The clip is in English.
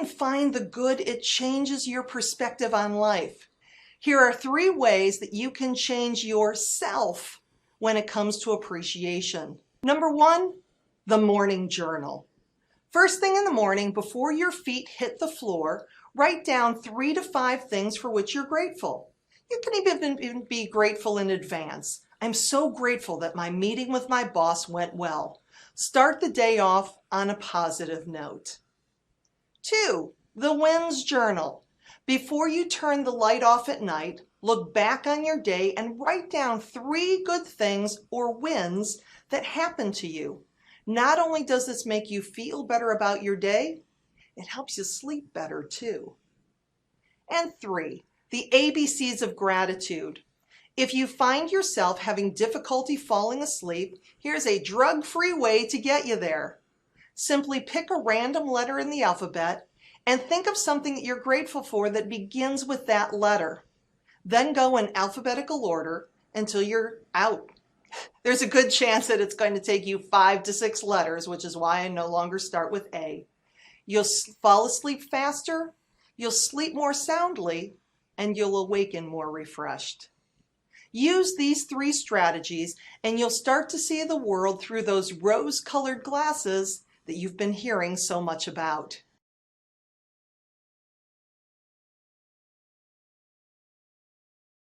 can find the good, it changes your perspective on life. Here are 3 ways that you can change yourself when it comes to appreciation. Number 1, the morning journal. First thing in the morning, before your feet hit the floor, write down 3 to 5 things for which you're grateful. You can even be grateful in advance. I'm so grateful that my meeting with my boss went well. Start the day off on a positive note. 2, the wins journal. Before you turn the light off at night, look back on your day and write down 3 good things or wins that happened to you. Not only does this make you feel better about your day, it helps you sleep better too. And 3, the ABCs of gratitude. If you find yourself having difficulty falling asleep, here's a drug-free way to get you there. Simply pick a random letter in the alphabet and think of something that you're grateful for that begins with that letter. Then go in alphabetical order until you're out. There's a good chance that it's going to take you 5 to 6 letters, which is why I no longer start with A. You'll fall asleep faster, you'll sleep more soundly, and you'll awaken more refreshed. Use these 3 strategies and you'll start to see the world through those rose-colored glasses that you've been hearing so much about.